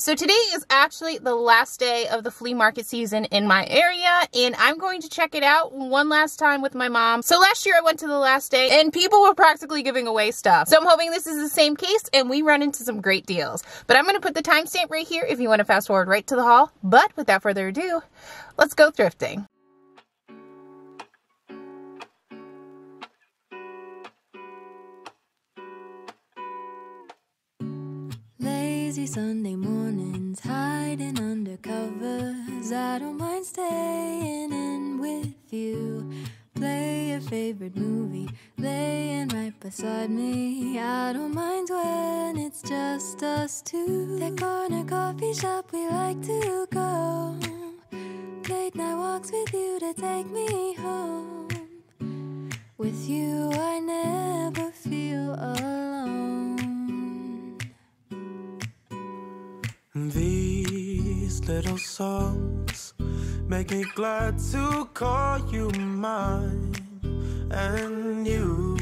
So today is actually the last day of the flea market season in my area, and I'm going to check it out one last time with my mom. So last year I went to the last day and people were practically giving away stuff. So I'm hoping this is the same case and we run into some great deals. But I'm going to put the timestamp right here if you want to fast forward right to the haul. But without further ado, let's go thrifting. Lazy Sunday mornings, hiding under covers. I don't mind staying in with you. Play your favorite movie, laying right beside me. I don't mind when it's just us two. That corner coffee shop we like to go. Late night walks with you to take me home. With you I never feel alone. These little songs make me glad to call you mine. And you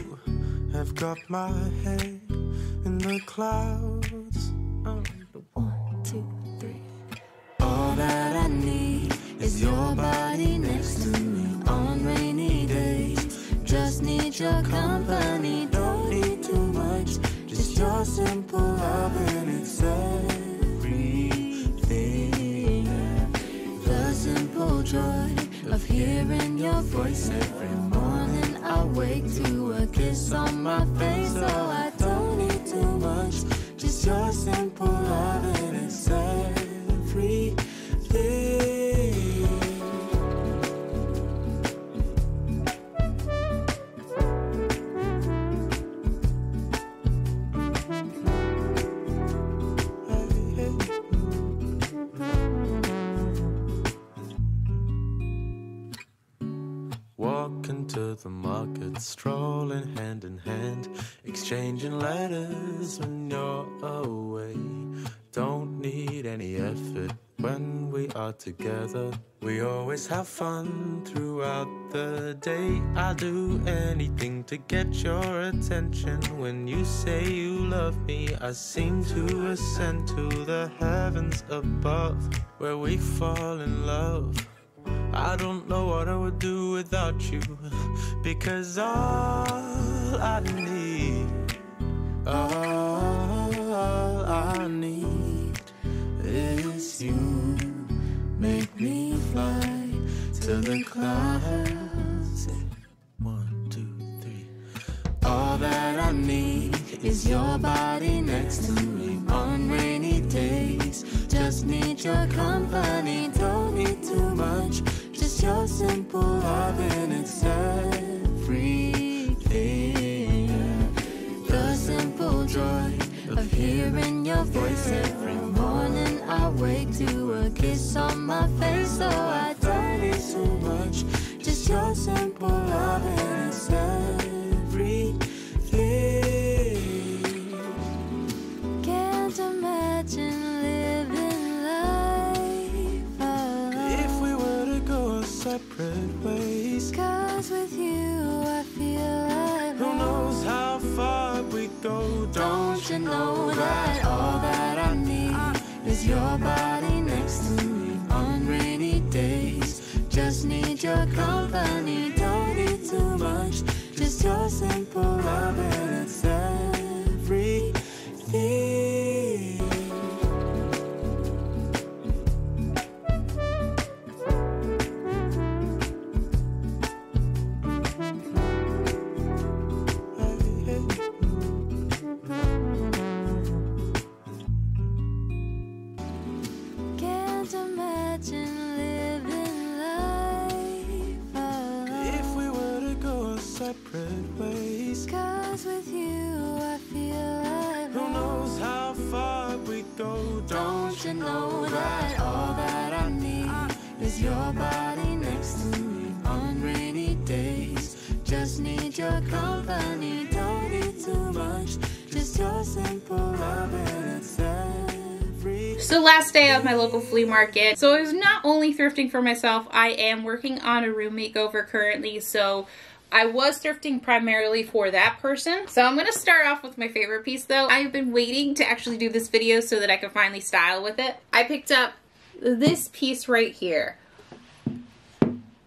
have got my head in the clouds. Oh, 1, 2, 3. All that I need is your body next to me on rainy days. Just need your company, don't need too much. Just your simple love and it's everything. The simple joy of hearing your voice every morning. I wake to a kiss on my face. Oh, I don't need too much. Just your simple love and it's everything. Walking to the market, strolling hand in hand, exchanging letters when you're away. Don't need any effort when we are together. We always have fun throughout the day. I'll do anything to get your attention. When you say you love me, I seem to ascend to the heavens above, where we fall in love. I don't know what I would do without you, because all I need is you. Make me fly to the clouds. 1, 2, 3. All that I need is your body next to me on rainy days. Just need your company, don't need too much. Just your simple love and it's everything. The simple joy of hearing your voice every morning. I wake to a kiss on my face. Oh, I don't need too much. Just your simple love and it's everything. Can't imagine living life alone. If we were to go separate ways, 'cause with you I feel like who knows how far we go. Don't you know that all that I need is your body next to me on rainy days. Just need your company, don't need too much. Just your simple love and it's everything. Can't imagine living life alone. If we were to go separate ways, 'Cause with you I feel like who knows how far we go. Don't you know that all that I need is your body next to me on rainy days. Just need your company, don't need too much. Just your simple love and it's everything. So last day of my local flea market. So I was not only thrifting for myself, I am working on a room makeover currently. So I was thrifting primarily for that person. So I'm gonna start off with my favorite piece though. I've been waiting to actually do this video so that I can finally style with it. I picked up this piece right here.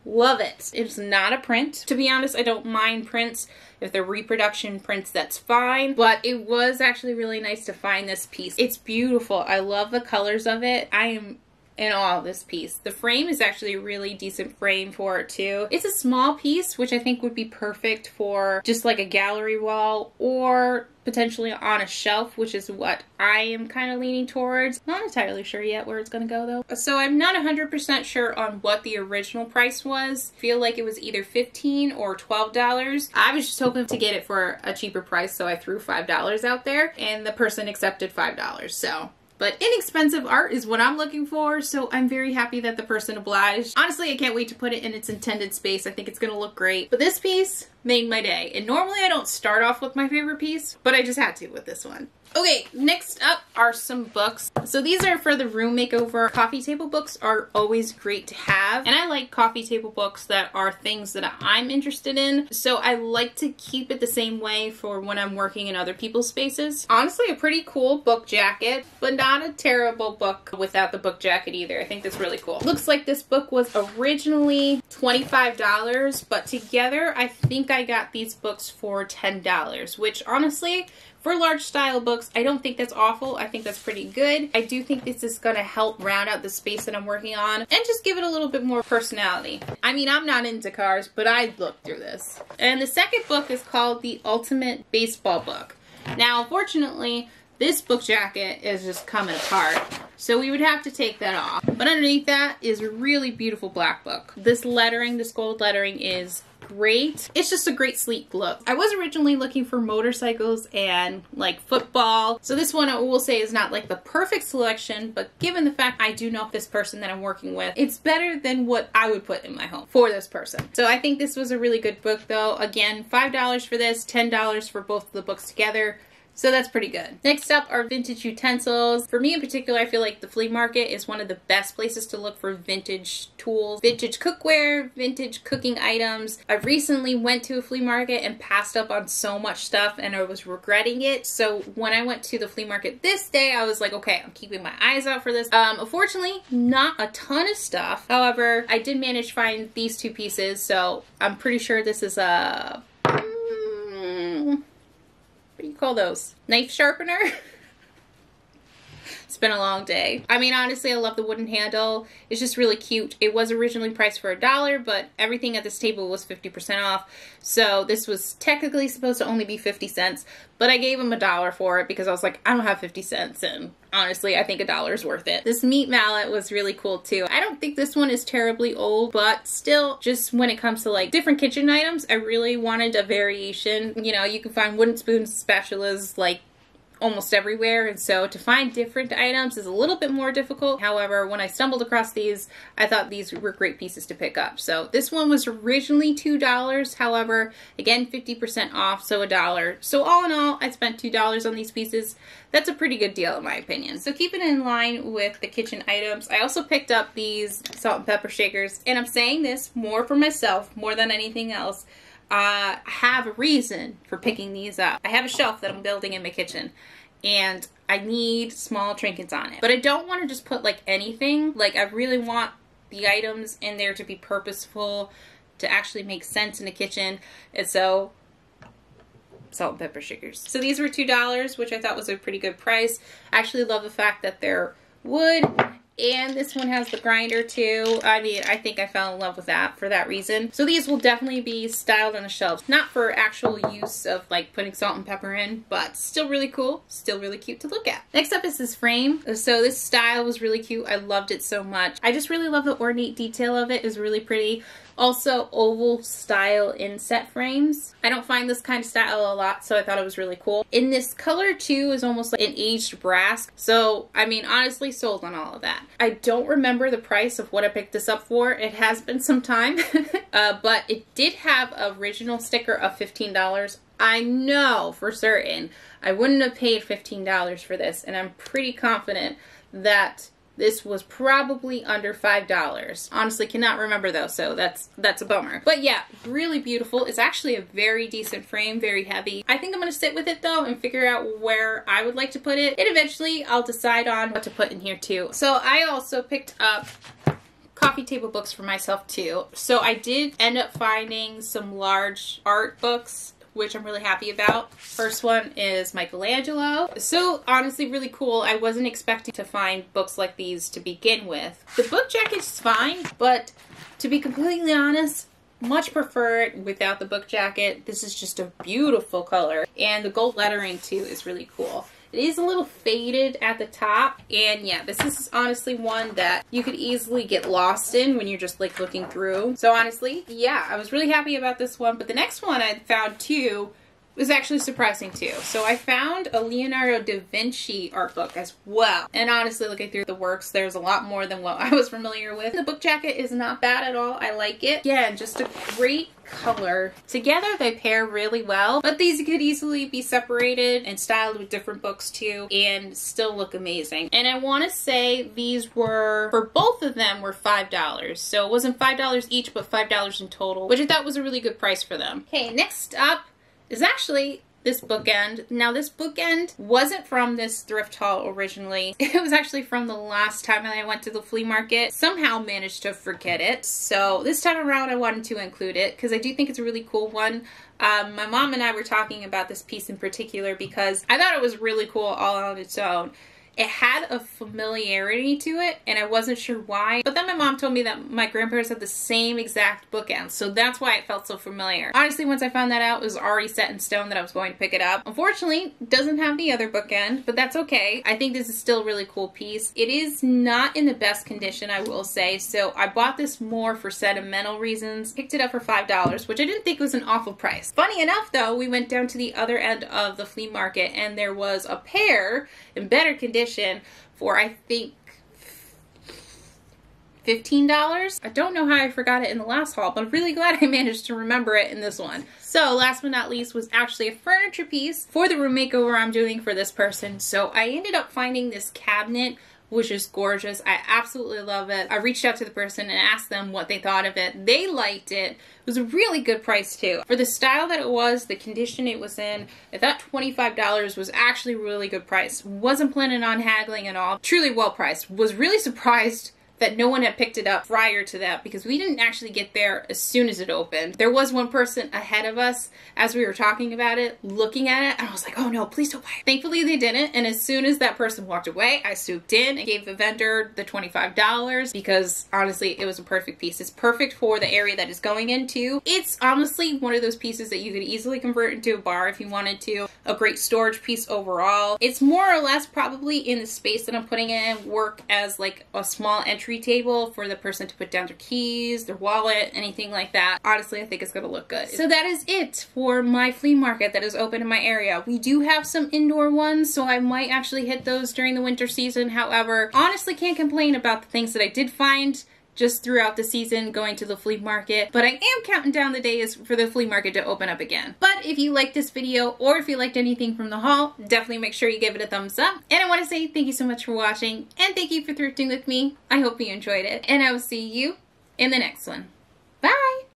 Love it. It's not a print. To be honest, I don't mind prints. If they're reproduction prints, that's fine. But it was actually really nice to find this piece. It's beautiful. I love the colors of it. I am in awe of this piece. The frame is actually a really decent frame for it too. It's a small piece, which I think would be perfect for just like a gallery wall or potentially on a shelf, which is what I am kind of leaning towards. Not entirely sure yet where it's gonna go though. So I'm not 100% sure on what the original price was. I feel like it was either $15 or $12. I was just hoping to get it for a cheaper price, so I threw $5 out there and the person accepted $5. So but inexpensive art is what I'm looking for, so I'm very happy that the person obliged. Honestly, I can't wait to put it in its intended space. I think it's gonna look great. But this piece made my day. And normally I don't start off with my favorite piece, but I just had to with this one. Okay, next up are some books. So these are for the room makeover. Coffee table books are always great to have. And I like coffee table books that are things that I'm interested in. So I like to keep it the same way for when I'm working in other people's spaces. Honestly, a pretty cool book jacket, but not a terrible book without the book jacket either. I think that's really cool. Looks like this book was originally $25, but together I think I got these books for $10, which honestly, for large style books, I don't think that's awful. I think that's pretty good. I do think this is gonna help round out the space that I'm working on and just give it a little bit more personality. I mean, I'm not into cars, but I looked through this. And the second book is called The Ultimate Baseball Book. Now, unfortunately, this book jacket is just coming apart, so we would have to take that off. But underneath that is a really beautiful black book. This lettering, this gold lettering is great. It's just a great sleek look. I was originally looking for motorcycles and like football, so this one I will say is not like the perfect selection, but given the fact I do know this person that I'm working with, it's better than what I would put in my home for this person. So I think this was a really good book though. Again, $5 for this, $10 for both of the books together. So that's pretty good. Next up are vintage utensils. For me in particular, I feel like the flea market is one of the best places to look for vintage tools, vintage cookware, vintage cooking items. I recently went to a flea market and passed up on so much stuff and I was regretting it. So when I went to the flea market this day, I was like, okay, I'm keeping my eyes out for this. Unfortunately, not a ton of stuff. However, I did manage to find these two pieces, so I'm pretty sure this is a what do you call those? Knife sharpener? It's been a long day. I mean, honestly, I love the wooden handle. It's just really cute. It was originally priced for $1, but everything at this table was 50% off. So this was technically supposed to only be 50 cents, but I gave him $1 for it because I was like, I don't have 50 cents. And honestly, I think $1 is worth it. This meat mallet was really cool too. I don't think this one is terribly old, but still, just when it comes to like different kitchen items, I really wanted a variation. You know, you can find wooden spoons, spatulas, like almost everywhere, and so to find different items is a little bit more difficult. However, when I stumbled across these, I thought these were great pieces to pick up. So this one was originally $2, however, again, 50% off, so $1. So all in all, I spent $2 on these pieces. That's a pretty good deal in my opinion. So keeping it in line with the kitchen items, I also picked up these salt and pepper shakers, and I'm saying this more for myself more than anything else. I have a reason for picking these up. I have a shelf that I'm building in my kitchen and I need small trinkets on it. But I don't want to just put like anything. Like I really want the items in there to be purposeful, to actually make sense in the kitchen. And so, salt and pepper shakers. So these were $2, which I thought was a pretty good price. I actually love the fact that they're wood. And this one has the grinder too. I mean, I think I fell in love with that for that reason. So these will definitely be styled on the shelves. Not for actual use of like putting salt and pepper in, but still really cool, still really cute to look at. Next up is this frame. So this style was really cute. I loved it so much. I just really love the ornate detail of it. It's really pretty. Also, oval style inset frames. I don't find this kind of style a lot, so I thought it was really cool. In this color too is almost like an aged brass. So, I mean, honestly, sold on all of that. I don't remember the price of what I picked this up for. It has been some time, but it did have an original sticker of $15. I know for certain I wouldn't have paid $15 for this, and I'm pretty confident that This was probably under $5. Honestly, cannot remember though, so that's a bummer. But yeah, really beautiful. It's actually a very decent frame, very heavy. I think I'm gonna sit with it though and figure out where I would like to put it. And eventually I'll decide on what to put in here too. So I also picked up coffee table books for myself too. So I did end up finding some large art books, which I'm really happy about. First one is Michelangelo. So honestly really cool. I wasn't expecting to find books like these to begin with. The book jacket's fine, but to be completely honest, much prefer it without the book jacket. This is just a beautiful color, and the gold lettering too is really cool. It is a little faded at the top, and yeah, this is honestly one that you could easily get lost in when you're just like looking through. So honestly, yeah, I was really happy about this one, but the next one I found too was actually surprising too. So I found a Leonardo da Vinci art book as well. And honestly, looking through the works, there's a lot more than what I was familiar with. The book jacket is not bad at all. I like it. Yeah, and just a great color. Together they pair really well, but these could easily be separated and styled with different books too and still look amazing. And I want to say these were, for both of them, were $5. So it wasn't $5 each, but $5 in total, which I thought was a really good price for them. Okay, next up is actually this bookend. Now this bookend wasn't from this thrift haul originally. It was actually from the last time I went to the flea market. Somehow managed to forget it. So this time around I wanted to include it because I do think it's a really cool one. My mom and I were talking about this piece in particular because I thought it was really cool all on its own. It had a familiarity to it, and I wasn't sure why. But then my mom told me that my grandparents had the same exact bookends, so that's why it felt so familiar. Honestly, once I found that out, it was already set in stone that I was going to pick it up. Unfortunately, it doesn't have the other bookend, but that's okay. I think this is still a really cool piece. It is not in the best condition, I will say, so I bought this more for sentimental reasons. Picked it up for $5, which I didn't think was an awful price. Funny enough, though, we went down to the other end of the flea market, and there was a pair in better condition for I think $15. I don't know how I forgot it in the last haul, but I'm really glad I managed to remember it in this one. So last but not least was actually a furniture piece for the room makeover I'm doing for this person. So I ended up finding this cabinet, which is gorgeous. I absolutely love it. I reached out to the person and asked them what they thought of it. They liked it. It was a really good price too. For the style that it was, the condition it was in, I thought $25 was actually a really good price. Wasn't planning on haggling at all. Truly well priced. Was really surprised that no one had picked it up prior to that because we didn't actually get there as soon as it opened. There was one person ahead of us as we were talking about it, looking at it, and I was like, oh no, please don't buy it. Thankfully they didn't, and as soon as that person walked away, I swooped in and gave the vendor the $25 because honestly, it was a perfect piece. It's perfect for the area that it's going into. It's honestly one of those pieces that you could easily convert into a bar if you wanted to. A great storage piece overall. It's more or less probably in the space that I'm putting it in work as like a small entry table for the person to put down their keys, their wallet, anything like that. Honestly, I think it's gonna look good. So that is it for my flea market that is open in my area. We do have some indoor ones, so I might actually hit those during the winter season. However, honestly can't complain about the things that I did find just throughout the season going to the flea market, but I am counting down the days for the flea market to open up again. But if you liked this video or if you liked anything from the haul, definitely make sure you give it a thumbs up. And I want to say thank you so much for watching and thank you for thrifting with me. I hope you enjoyed it, and I will see you in the next one. Bye!